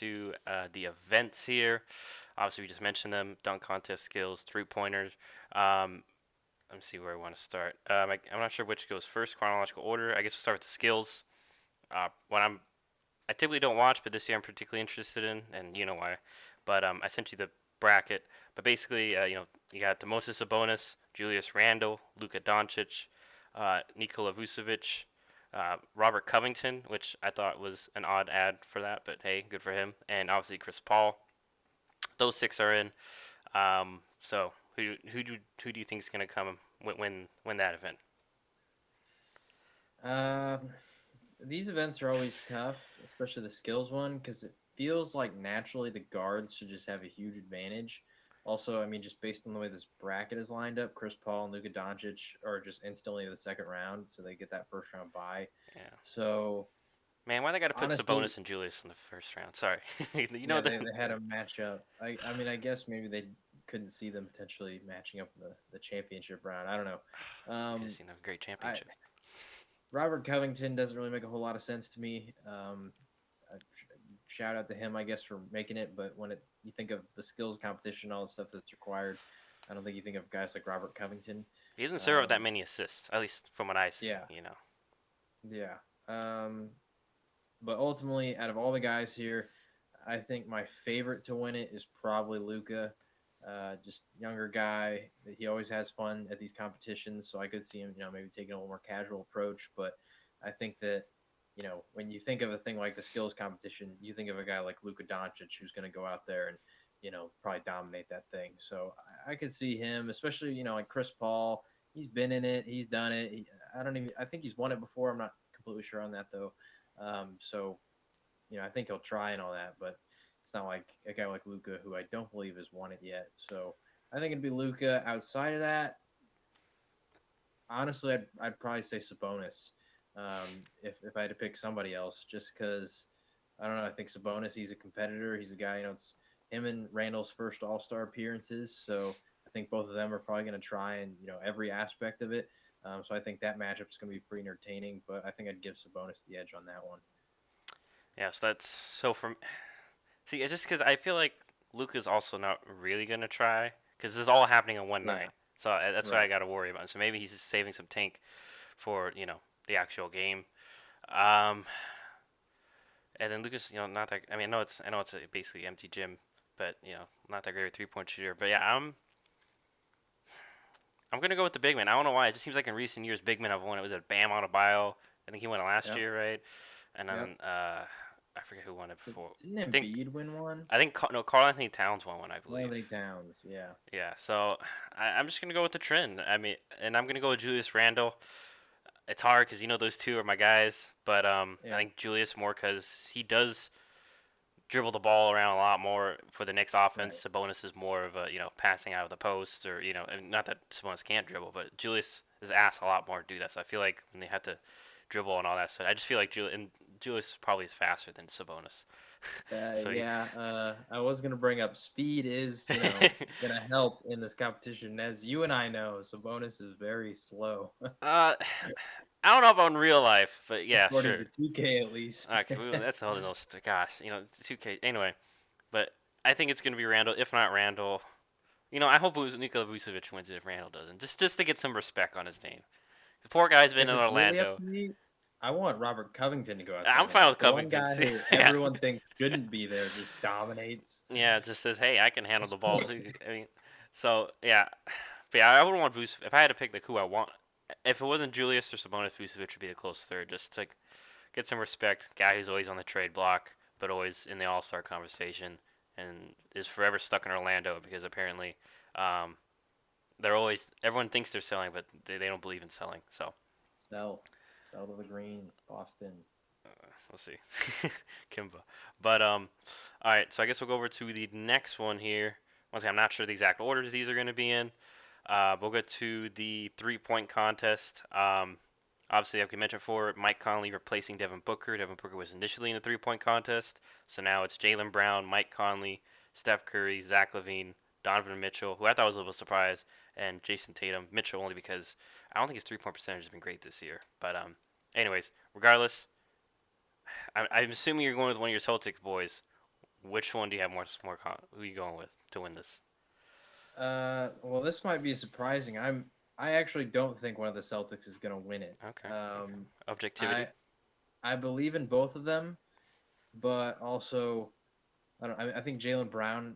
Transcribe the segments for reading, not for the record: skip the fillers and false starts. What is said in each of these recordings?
to the events here. Obviously, we just mentioned them: dunk contest, skills, three-pointers. Let me see where I want to start. I'm not sure which goes first, chronological order. I guess we'll start with the skills. What I typically don't watch, but this year I'm particularly interested in, and you know why. But I sent you the bracket. But basically, you got Moses Sabonis, Julius Randle, Luka Doncic, Nikola Vucevic, Robert Covington, which I thought was an odd ad for that, but hey, good for him, and obviously Chris Paul. Those six are in. So who do you think is going to come win that event? Um, these events are always tough, especially the skills one, because it feels like naturally the guards should just have a huge advantage. Also, I mean, just based on the way this bracket is lined up, Chris Paul and Luka Doncic are just instantly in the second round, so they get that first round bye. Yeah. So Man, why they got to put honestly, Sabonis and Julius in the first round? Sorry, you know yeah, the they had a matchup. I mean, I guess maybe they couldn't see them potentially matching up in the championship round. I don't know. could have Um, seen a great I championship. Robert Covington doesn't really make a whole lot of sense to me. Shout out to him, I guess, for making it. But when you think of the skills competition, all the stuff that's required, I don't think you think of guys like Robert Covington. He doesn't serve up that Um, many assists, at least from what I see. yeah, yeah. But ultimately, out of all the guys here, I think my favorite to win it is probably Luca. Just younger guy. He always has fun at these competitions, so I could see him, maybe taking a little more casual approach. But I think that, when you think of a thing like the skills competition, you think of a guy like Luka Doncic who's going to go out there and, probably dominate that thing. So I could see him, especially, like Chris Paul. He's been in it. He's done it. I don't even. I think he's won it before. I'm not completely sure on that though. So I think he'll try and all that, but it's not like a guy like Luca, who I don't believe has won it yet. So I think it'd be Luca. Outside of that, honestly, I'd probably say Sabonis. If I had to pick somebody else, just because I don't know, I think Sabonis, he's a competitor. He's a guy, it's him and Randall's first All Star appearances, so I think both of them are probably going to try and every aspect of it. So I think that matchup's going to be pretty entertaining, but I think I'd give Sabonis the edge on that one. Yeah, so that's so from see, it's just because I feel like Luka's also not really gonna try because this is all happening in one Yeah, night. So that's what I right. got to worry about. So maybe he's just saving some tank for the actual game. Um, and then Lucas, not that. I mean, I know it's a basically empty gym, but not that great of a 3-point shooter. But yeah, I'm gonna go with the big man. I don't know why. It just seems like in recent years, big men have won. It was at Bam Adebayo. I think he won it last Yep. year, right? And Yep. then I forget who won it before. I Didn't think Embiid win one? I think no, Carl Anthony Towns won one, I believe. Anthony Towns. Yeah. Yeah, so I'm just gonna go with the trend. I mean, and I'm gonna go with Julius Randle. It's hard because those two are my guys, but I Yeah. think Julius more because he does dribble the ball around a lot more for the next Right. offense. Sabonis is more of a passing out of the post or and not that Sabonis can't dribble, but Julius is asked a lot more to do that. So I feel like when they have to dribble and all that stuff, I just feel like Julius probably is faster than Sabonis. So he's Yeah. I was gonna bring up speed is gonna help in this competition, as you and I know. Sabonis is very slow, I don't know about in real life, but yeah, according sure. to 2K at least. Okay, that's a whole nother gosh, 2K. Anyway, but I think it's gonna be Randall. If not Randall, I hope Nikola Vucevic wins it if Randall doesn't. Just to get some respect on his name. The poor guy's been If in it's really up Orlando. to me, I want Robert Covington to go out there I'm and fine have it. with The one Covington guy too. who Yeah, everyone thinks shouldn't be there just dominates. yeah. It just says, hey, I can handle the ball too. I mean, so yeah, but yeah, I would want Vucevic if I had to pick like who I want. If it wasn't Julius or Sabonis, Vucevic would be the close third. Just to get some respect. Guy who's always on the trade block, but always in the All Star conversation, and is forever stuck in Orlando because apparently, um, they're always everyone thinks they're selling, but they don't believe in selling. So Sell, sell to the green, Boston. we'll see, Kimba. But all right. So I guess we'll go over to the next one here. Once again, I'm not sure the exact orders these are going to be in. We'll go to the 3-point contest. Obviously, like we mentioned before, Mike Conley replacing Devin Booker. Devin Booker was initially in the 3-point contest, so now it's Jaylen Brown, Mike Conley, Steph Curry, Zach LaVine, Donovan Mitchell, who I thought was a little surprise, and Jason Tatum. Mitchell only because I don't think his 3-point percentage has been great this year. But anyways, regardless, I'm assuming you're going with one of your Celtics boys. Which one do you have who are you going with to win this? Well, this might be surprising. I actually don't think one of the Celtics is going to win it. Okay. Okay. Um, Objectivity. I I believe in both of them, but also I don't. I think Jalen Brown.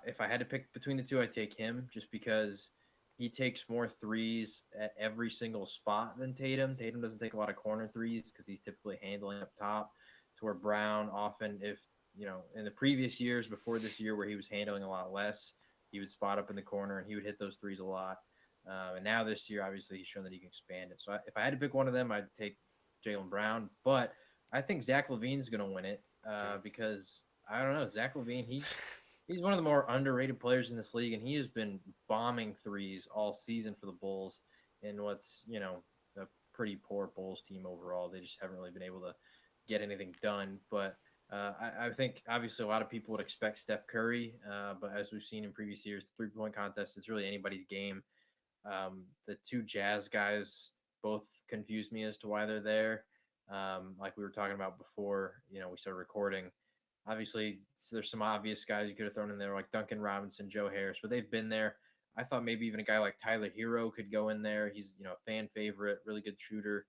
If I had to pick between the two, I'd take him just because he takes more threes at every single spot than Tatum. Tatum doesn't take a lot of corner threes because he's typically handling up top. To where Brown often, if in the previous years before this year where he was handling a lot less, he would spot up in the corner and he would hit those threes a lot. And now this year, obviously, he's shown that he can expand it. So if I had to pick one of them, I'd take Jalen Brown. But I think Zach LaVine's going to win it Okay. because I don't know. Zach LaVine, he's one of the more underrated players in this league, and he has been bombing threes all season for the Bulls in what's a pretty poor Bulls team overall. They just haven't really been able to get anything done. But I think obviously a lot of people would expect Steph Curry, but as we've seen in previous years, the 3-point contest is really anybody's game. The two Jazz guys both confused me as to why they're there. Like we were talking about before, we started recording. Obviously, there's some obvious guys you could have thrown in there, like Duncan Robinson, Joe Harris, but they've been there. I thought maybe even a guy like Tyler Hero could go in there. He's a fan favorite, really good shooter.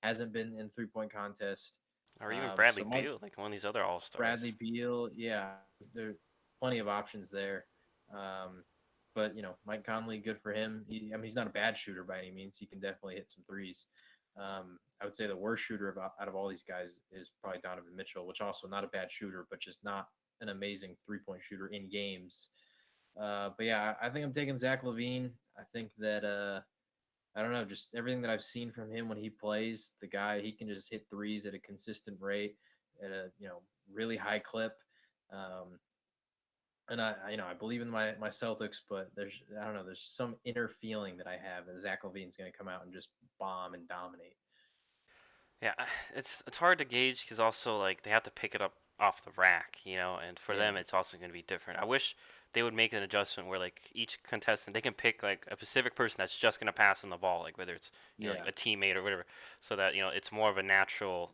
Hasn't been in 3-point contest. Or even Bradley So Mike Beal, like one of these other All Bradley Stars. Beal, yeah, there plenty of options there. But Mike Conley, good for him. I mean, he's not a bad shooter by any means. He can definitely hit some threes. I would say the worst shooter out of all these guys is probably Donovan Mitchell, which also not a bad shooter, but just not an amazing 3-point shooter in games. But yeah, I think I'm taking Zach LaVine. I think that I don't know, just everything that I've seen from him when he plays, the guy he can just hit threes at a consistent rate, at a really high clip. Um, and I believe in my Celtics, but I don't know, there's some inner feeling that I have that Zach LaVine's going to come out and just bomb and dominate. Yeah, it's hard to gauge because also like they have to pick it up off the rack, and for them Yeah, it's also going to be different. I wish they would make an adjustment where like each contestant they can pick like a specific person that's just going to pass them the ball, like whether it's like yeah. a teammate or whatever, so that it's more of a natural,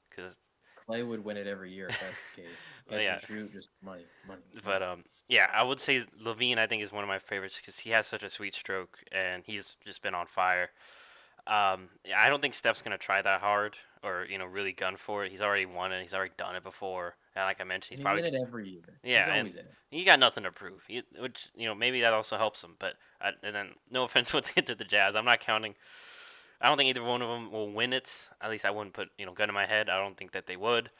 because Clay would win it every year if that's the case. Catch yeah. and shoot, just money, money, But money. yeah, I would say Levine I think is one of my favorites because he has such a sweet stroke and he's just been on fire. Yeah, I don't think Steph's gonna try that hard or really gun for it. He's already won it. He's already done it before. And like I mentioned, he's And he's probably in it every year. He's yeah, and always in it. he got nothing to prove. Which maybe that also helps him. But and then no offense to the Jazz, I'm not counting. I don't think either one of them will win it. At least I wouldn't put gun in my head. I don't think that they would.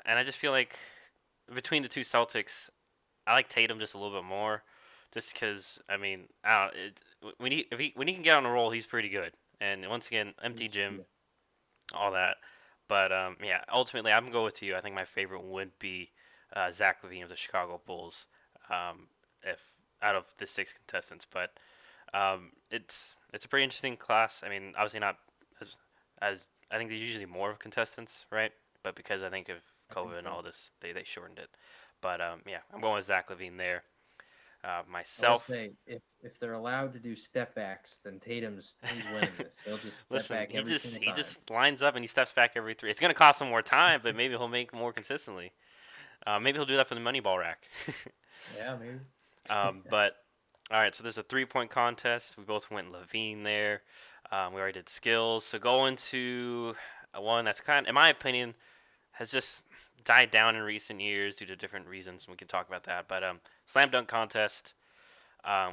And I just feel like between the two Celtics, I like Tatum just a little bit more, just because I mean, I don't, when he can get on a roll, he's pretty good. And once again, empty gym, Yeah. all that. But yeah, ultimately, I'm going to go with you. I think my favorite would be Zach LaVine of the Chicago Bulls, if out of the six contestants. But it's a pretty interesting class. I mean, obviously not as I think there's usually more contestants, right? But because I think of I think COVID and so. all this, they shortened it. But yeah, I'm going with Zach LaVine there. I will Myself, say if they're allowed to do step backs, then he's winning this. He'll just step listen, back every single he time. just lines up and he steps back every three. It's gonna cost him more time, but maybe he'll make more consistently. Maybe he'll do that for the money ball rack. Yeah, maybe. But all right, so there's a 3-point contest. We both went Levine there. We already did skills. So going to one that's in my opinion, has just died down in recent years due to different reasons. We can talk about that. But slam dunk contest.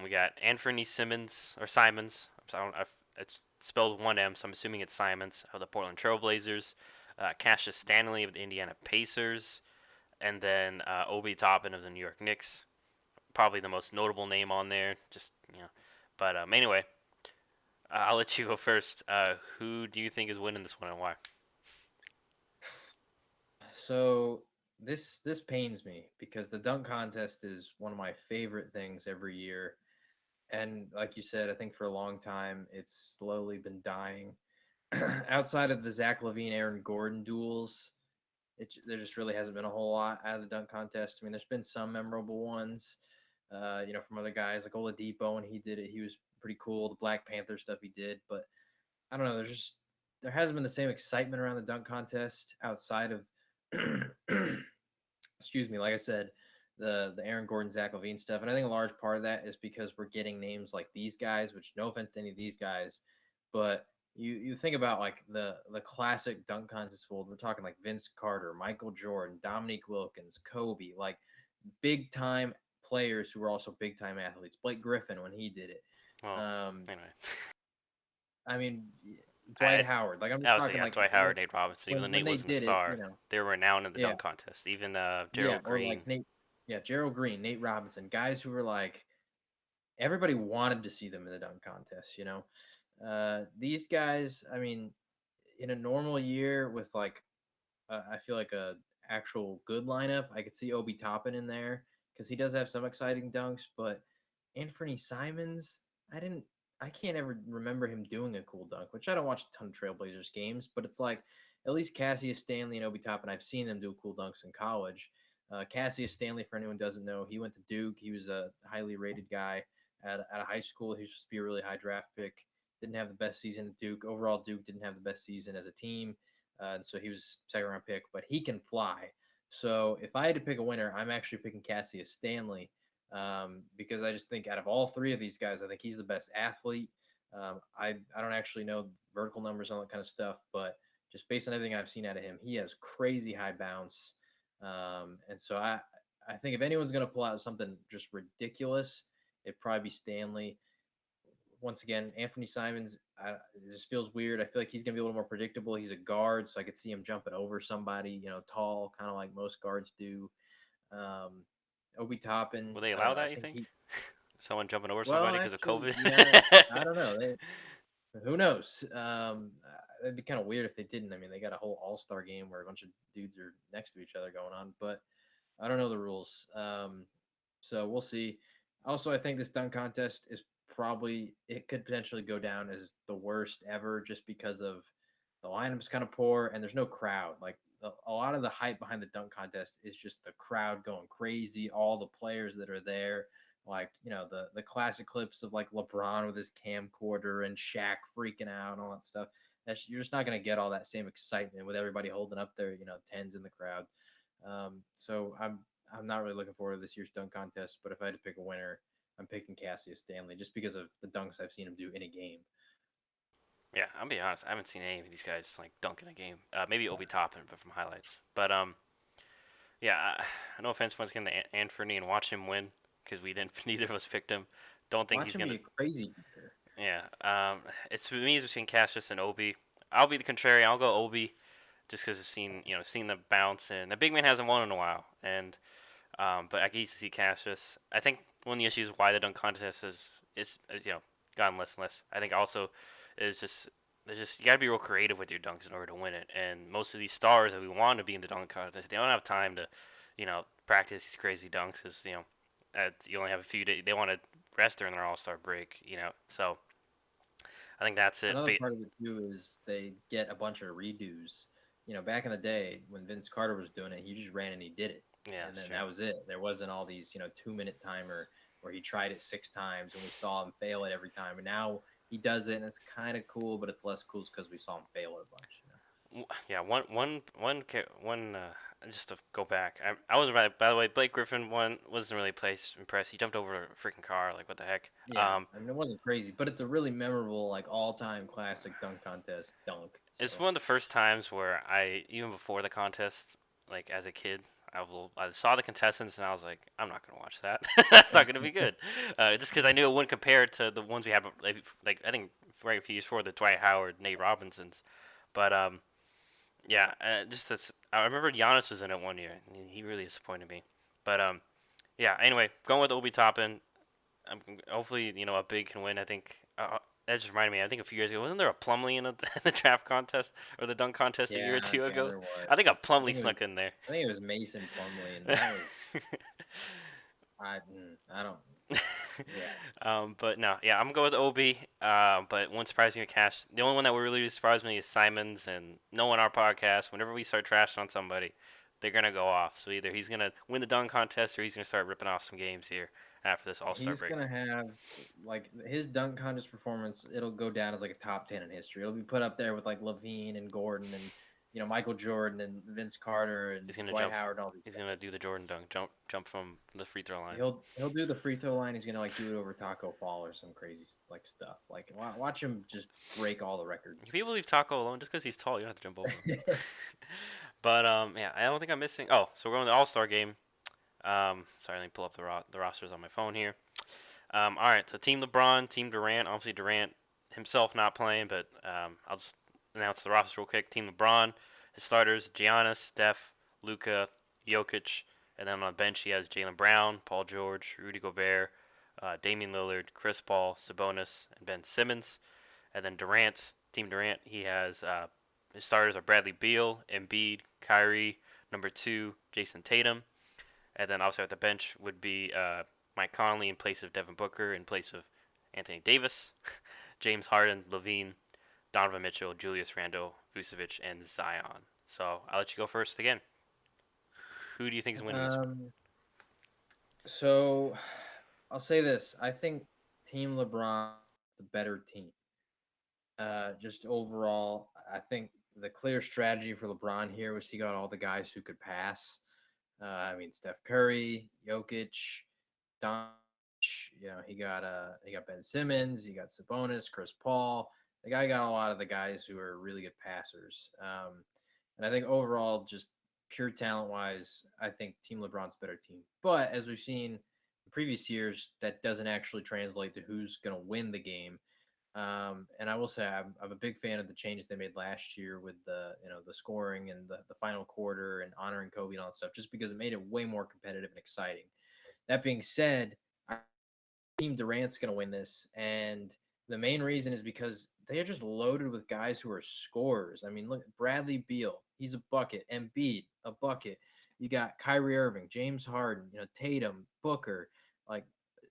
We got Anthony Simmons or Simons. I'm sorry, it's spelled one M, so I'm assuming it's Simons of the Portland Trailblazers. Cassius Stanley of the Indiana Pacers, and then Obi Toppin of the New York Knicks. Probably the most notable name on there. Just But anyway, I'll let you go first. Who do you think is winning this one and why? So this pains me because the dunk contest is one of my favorite things every year. And like you said, I think for a long time it's slowly been dying. Outside of the Zach Levine, Aaron Gordon duels, there just really hasn't been a whole lot out of the dunk contest. I mean, there's been some memorable ones, from other guys like Oladipo when he did it. He was pretty cool. The Black Panther stuff he did, but I don't know. There hasn't been the same excitement around the dunk contest outside of excuse me, like I said, the Aaron Gordon, Zach LaVine stuff, and I think a large part of that is because we're getting names like these guys. Which, no offense to any of these guys, but you think about like the classic dunk contest fold. We're talking like Vince Carter, Michael Jordan, Dominique Wilkins, Kobe, like big time players who were also big time athletes. Blake Griffin when he did it. Well, Um, anyway, I mean, I, Dwight Howard. Like I'm just I was talking yeah, like Dwight Howard, Nate Robinson. Even though when Nate they wasn't a did it, star, they were renowned in the yeah, dunk contest. Even yeah, Gerald or like Green. Nate, yeah, Gerald Green, Nate Robinson, guys who were like everybody wanted to see them in the dunk contest. These guys. I mean, in a normal year with like I feel like a actual good lineup, I could see Obi Toppin in there because he does have some exciting dunks. But Anthony Simons, I didn't, I can't ever remember him doing a cool dunk. Which I don't watch a ton of Trailblazers games, but it's like at least Cassius Stanley and Obi Toppin, I've seen them do cool dunks in college. Cassius Stanley, for anyone who doesn't know, he went to Duke. He was a highly rated guy at a high school. He was supposed to be a really high draft pick. Didn't have the best season at Duke. Overall, Duke didn't have the best season as a team. And so he was second round pick, but he can fly. So if I had to pick a winner, I'm actually picking Cassius Stanley because I just think out of all three of these guys, I think he's the best athlete. I don't actually know vertical numbers and all that kind of stuff, but just based on everything I've seen out of him, he has crazy high bounce. And so I think if anyone's going to pull out something just ridiculous, it'd probably be Stanley. Once again, Anthony Simons, it just feels weird. I feel like he's going to be a little more predictable. He's a guard, so I could see him jumping over somebody, tall, kind of like most guards do. Um, Obi Toppin, Will they I don't allow know. I that? You think think? he, Someone jumping over well, somebody because of actually, COVID? I don't know. Who knows? It'd be kind of weird if they didn't. I mean, they got a whole All Star game where a bunch of dudes are next to each other going on, but I don't know the rules. So we'll see. Also, I think this dunk contest is probably it could potentially go down as the worst ever just because of the lineup's kind of poor and there's no crowd. Like a lot of the hype behind the dunk contest is just the crowd going crazy, all the players that are there. Like, the classic clips of like LeBron with his camcorder and Shaq freaking out and all that stuff. You're just not going to get all that same excitement with everybody holding up their, tens in the crowd. So I'm not really looking forward to this year's dunk contest, but if I had to pick a winner, I'm picking Cassius Stanley just because of the dunks I've seen him do in a game. Yeah, I'll be honest. I haven't seen any of these guys like dunk in a game. Maybe Obi Toppin, but from highlights. But yeah. No offense once again to Anthony and watch him win because we didn't. Neither of us picked him. Don't think Watch he's him be gonna. a crazy dunker. Yeah. It's for me. It's between Cassius and Obi. I'll be the contrary. I'll go Obi, just because I've seen the bounce and the big man hasn't won in a while. And but I get used to see Cassius. I think one of the issues why the dunk contest is gotten less and less. I think also is just there's just you gotta be real creative with your dunks in order to win it. And most of these stars that we want to be in the dunk contest, they don't have time to, practice these crazy dunks. Cause you only have a few days. They want to rest during their All Star break. So I think that's it. Another But part of it too is they get a bunch of redos. Back in the day when Vince Carter was doing it, he just ran and he did it, yeah, and that's then true. that was it. There wasn't all these 2 minute timer where he tried it 6 times and we saw him fail it every time. And now he does it, and it's kind of cool, but it's less cool because we saw him fail it a bunch. Yeah, one. Just to go back, I was right. By the way, Blake Griffin wasn't really impressed. He jumped over a freaking car. Like what the heck? Yeah, I mean it wasn't crazy, but it's a really memorable, like all-time classic dunk contest dunk. It's So one of the first times where even before the contest, like as a kid, I saw the contestants and I was like, I'm not gonna watch that. That's not gonna be good. Just because I knew it wouldn't compare to the ones we had, like I think right a few years before the Dwight Howard, Nate Robinsons. But yeah, I remember Giannis was in it one year. And he really disappointed me. But yeah. Anyway, going with Obi Toppin. Hopefully, a big can win. I think that just reminded me. I think a few years ago, wasn't there a Plumlee in the draft contest or the dunk contest a year or yeah, two yeah, ago? there was. I think a I Plumlee think it was. snuck in there. I think it was Mason Plumley, and that was. I don't. Yeah, But no, yeah, I'm gonna go with Obi. But one surprising me, Cash. The only one that would really surprise me is Simons, and no one on our podcast. Whenever we start trashing on somebody, they're gonna go off. So either he's gonna win the dunk contest, or he's gonna start ripping off some games here after this All Star he's break. gonna have like his dunk contest performance. It'll go down as like a top 10 in history. It'll be put up there with like Levine and Gordon and Michael Jordan and Vince Carter and He's gonna Dwight jump. Howard and all these He's gonna do guys. the Jordan dunk, jump from the free throw line. He'll do the free throw line. He's gonna like do it over Taco Fall or some crazy like stuff. Like watch him just break all the Can records. people leave Taco alone just because he's tall? You don't have to jump over him. But yeah, I don't think I'm missing. Oh, so we're going to the All Star game. Sorry, let me pull up the rosters on my phone here. All right, so Team LeBron, Team Durant. Obviously Durant himself not playing, but I'll just announce the roster real quick. Team LeBron, his starters: Giannis, Steph, Luka, Jokic, and then on the bench he has Jalen Brown, Paul George, Rudy Gobert, Damian Lillard, Chris Paul, Sabonis, and Ben Simmons. And then Durant, Team Durant, he has his starters are Bradley Beal, Embiid, Kyrie, number two, Jason Tatum. And then also at the bench would be Mike Conley in place of Devin Booker, in place of Anthony Davis, James Harden, Levine, Donovan Mitchell, Julius Randle, Vucevic, and Zion. So I'll let you go first again. Who do you think is winning this one? Um, so I'll say this: I think Team LeBron the better team. Just overall, I think the clear strategy for LeBron here was he got all the guys who could pass. I mean, Steph Curry, Jokic, Don. He got Ben Simmons, he got Sabonis, Chris Paul. The guy got a lot of the guys who are really good passers. And I think overall, just pure talent wise, I think Team LeBron's a better team. But as we've seen in previous years, that doesn't actually translate to who's going to win the game. And I will say I'm a big fan of the changes they made last year with the scoring and the final quarter and honoring Kobe and all that stuff, just because it made it way more competitive and exciting. That being said, I Team Durant's going to win this, and the main reason is because they are just loaded with guys who are scorers. I mean, look at Bradley Beal, he's a bucket. Embiid, a bucket. You got Kyrie Irving, James Harden, Tatum, Booker, like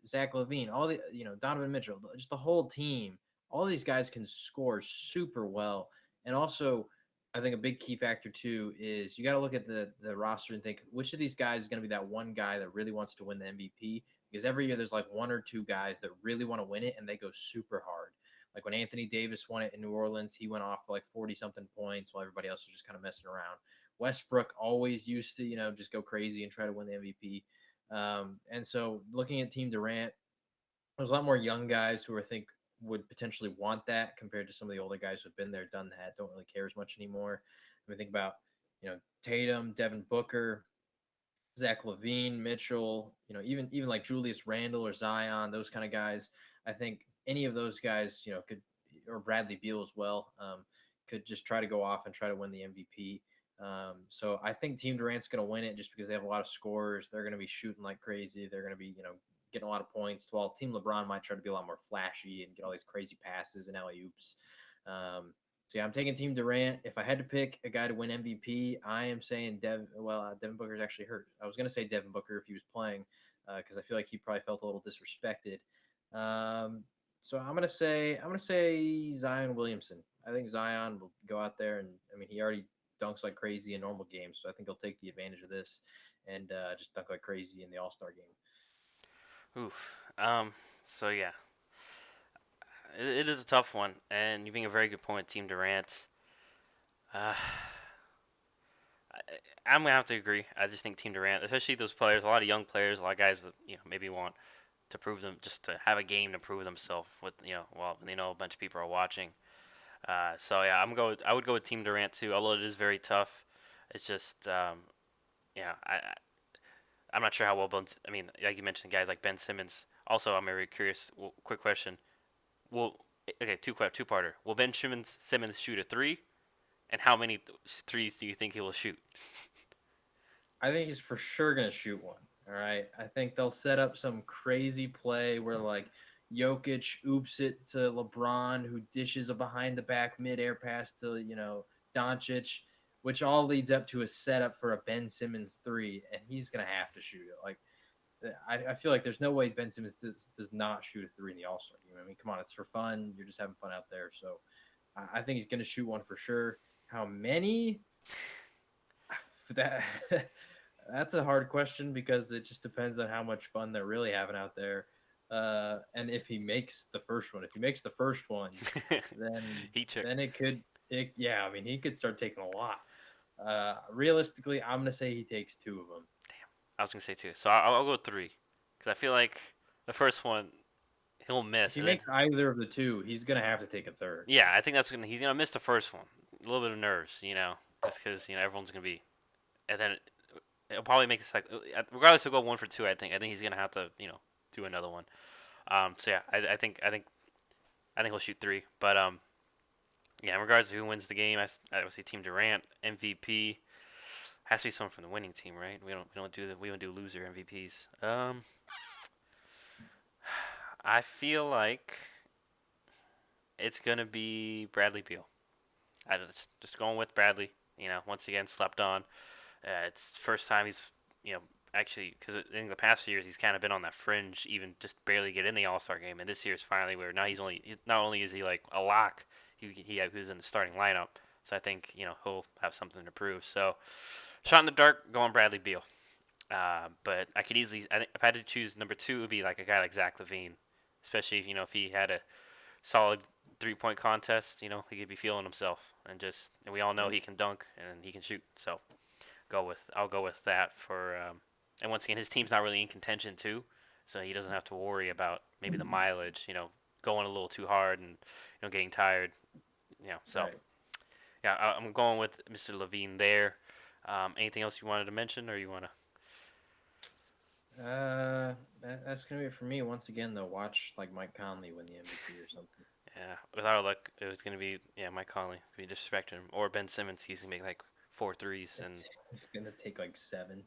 Zach Levine, all the Donovan Mitchell, just the whole team. All these guys can score super well, and also I think a big key factor too is you got to look at the roster and think which of these guys is going to be that one guy that really wants to win the MVP, because every year there's like one or two guys that really want to win it and they go super hard. Like when Anthony Davis won it in New Orleans, he went off for like 40 something points while everybody else was just kind of messing around. Westbrook always used to, just go crazy and try to win the MVP. And so looking at Team Durant, there's a lot more young guys who I think would potentially want that compared to some of the older guys who've been there, done that, don't really care as much anymore. I mean, think about, Tatum, Devin Booker, Zach Levine, Mitchell, even like Julius Randle or Zion, those kind of guys. I think any of those guys, could, or Bradley Beal as well, could just try to go off and try to win the MVP. So I think Team Durant's going to win it just because they have a lot of scorers. They're going to be shooting like crazy. They're going to be, getting a lot of points. While Team LeBron might try to be a lot more flashy and get all these crazy passes and alley oops. So yeah, I'm taking Team Durant. If I had to pick a guy to win MVP, I am saying Devin Booker's actually hurt. I was gonna say Devin Booker if he was playing, because I feel like he probably felt a little disrespected. Um, so I'm gonna say Zion Williamson. I think Zion will go out there and I mean he already dunks like crazy in normal games, so I think he'll take the advantage of this and just dunk like crazy in the All Star game. Oof. So yeah, it is a tough one, and you bring a very good point, Team Durant. Uh, I'm gonna have to agree. I just think Team Durant, especially those players, a lot of young players, a lot of guys that maybe want to prove them, just to have a game to prove themselves with while a bunch of people are watching. So yeah, I would go with Team Durant too, although it is very tough. It's just I'm not sure how well I mean, like you mentioned, guys like Ben Simmons. Also, I'm very curious. Well, quick question. Will Okay, two parter. Will Ben Simmons shoot a three, and how many threes do you think he will shoot? I think he's for sure gonna shoot one. All right. I think they'll set up some crazy play where like Jokic oops it to LeBron, who dishes a behind the back midair pass to Doncic, which all leads up to a setup for a Ben Simmons three, and he's gonna have to shoot it. Like I feel like there's no way Ben Simmons does not shoot a three in the All Star game. I mean, come on, it's for fun. You're just having fun out there. So I think he's gonna shoot one for sure. How many? That that's a hard question because it just depends on how much fun they're really having out there, and if he makes the first one. If he makes the first one, then Heat check. then it could. Yeah, I mean, he could start taking a lot. Realistically, I'm gonna say he takes two of them. I was gonna say two, so I'll go three, because I feel like the first one he'll If miss, he and then makes either of the two, he's gonna have to take a third. yeah, I think he's gonna miss the first one, a little bit of nerves, just because everyone's gonna be, and then it'll probably make it like regardless he'll go 1 for 2. I think he's gonna have to do another one. So yeah, I think he'll shoot three, but yeah, in regards to who wins the game, I would say Team Durant MVP. Has to be someone from the winning team, right? We don't do loser MVPs. I feel like it's gonna be Bradley Beal. I just going with Bradley. Once again slept on. It's first time he's actually, because in the past few years he's kind of been on that fringe, even just barely get in the All Star game, and this year's finally where now not only is he like a lock, he was in the starting lineup. So I think he'll have something to prove. So shot in the dark, going Bradley Beal. But I could easily, if I had to choose number two, it would be like a guy like Zach LaVine, especially if he had a solid 3-point contest. He could be feeling himself, and we all know he can dunk and he can shoot. So I'll go with that for. And once again, his team's not really in contention too, so he doesn't have to worry about maybe the mileage. Going a little too hard and getting tired. So Right. yeah, I'm going with Mr. Levine there. Anything else you wanted to mention, or you want to? That's gonna be it for me. Once again, though, watch like Mike Conley win the MVP or something. Yeah, with our luck, it was gonna be Mike Conley. We disrespected him, or Ben Simmons. He's gonna make like 4 threes, and It's gonna take like seven.